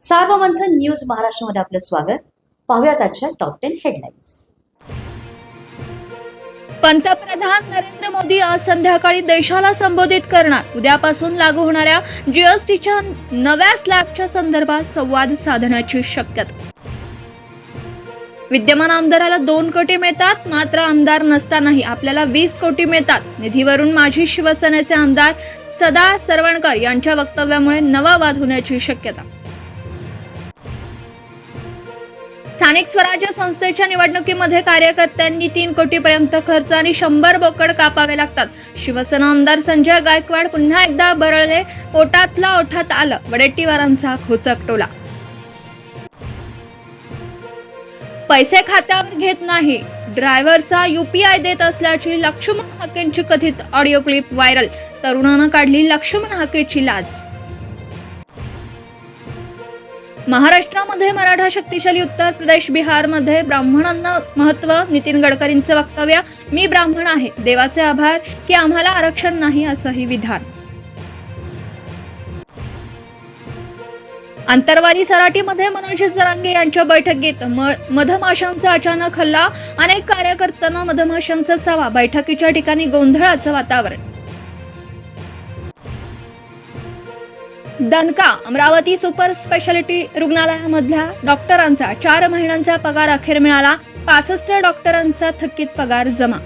Sarvamanthan news महाराष्ट्रामध्ये आपलं स्वागत. पाहूयात आजच्या टॉप 10 हेडलाईन्स. पंतप्रधान नरेंद्र मोदी आज संध्याकाळी देशाला संबोधित करणार. उद्यापासून लागू होणाऱ्या जीएसटीच्या नव्या स्लॅबच्या संदर्भात संवाद साधण्याची शक्यता. विद्यमान आमदाराला 2 कोटी मिळतात, मात्र आमदार नसतानाही आपल्याला 20 कोटी मिळतात. निधीवरून माजी शिवसेनेचे आमदार सदा सरवणकर यांच्या वक्तव्यामुळे नवा वाद होण्याची शक्यता. स्थानिक स्वराज्य संस्थेच्या निवडणुकीमध्ये कार्यकर्त्यांनी 3 कोटीपर्यंत खर्च आणि 100 बोकड कापावे लागतात. शिवसेना आमदार संजय गायकवाड पुन्हा एकदा बरळले. पोटातला ओठात आलं, वडेट्टीवारांचा खोचक टोला. पैसे खात्यावर घेत नाही, ड्रायव्हरचा UPI देत असल्याची लक्ष्मण हाकेंची कथित ऑडिओ क्लिप व्हायरल. तरुणानं काढली लक्ष्मण हाकेची लाज. महाराष्ट्रामध्ये मराठा शक्तिशाली, उत्तर प्रदेश बिहारमध्ये ब्राह्मणांना महत्त्व. नितीन गडकरींचे वक्तव्य, मी ब्राह्मण आहे, देवाचे आभार की आम्हाला आरक्षण नाही, असंही विधान. आंतरवाली सराटीमध्ये मनोज जरांगे यांच्या बैठकीत मधमाशांचा अचानक हल्ला. अनेक कार्यकर्त्यांना मधमाशांचा चावा. बैठकीच्या ठिकाणी गोंधळाचं वातावरण. दणका, अमरावती सुपर स्पेशालिटी रुग्णालयामधल्या डॉक्टरांचा 4 महिन्यांचा पगार अखेर मिळाला. 65 डॉक्टरांचा थकीत पगार जमा.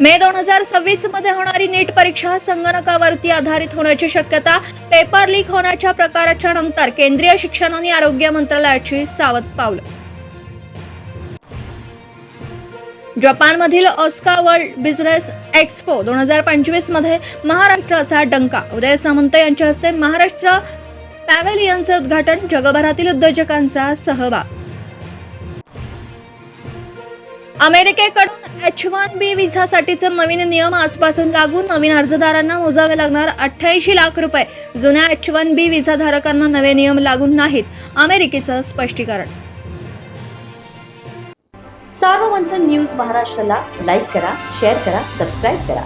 मे 2026 मध्ये होणारी नीट परीक्षा संगणकावरती आधारित होण्याची शक्यता. पेपर लीक होण्याच्या प्रकाराच्या नंतर केंद्रीय शिक्षण आणि आरोग्य मंत्रालयाची सावध पावलं. जपानमधील ऑस्का वर्ल्ड बिझनेस एक्स्पो 2025 मध्ये महाराष्ट्राचा डंका. उदय सामंत यांच्या हस्ते महाराष्ट्र पॅव्हेलियनचे उद्घाटन. जगभरातील उद्योजकांचा सहभाग. अमेरिकेकडून H-1B व्हिसासाठीचे नवीन नियम आजपासून लागू. नवीन अर्जदारांना मोजावे लागणार 88 लाख रुपये. जुन्या H-1B व्हिसाधारकांना नवे नियम लागू नाहीत, अमेरिकेचं स्पष्टीकरण. सार्वमंथन न्यूज महाराष्ट्राला लाईक करा, शेअर करा, सबस्क्राईब करा.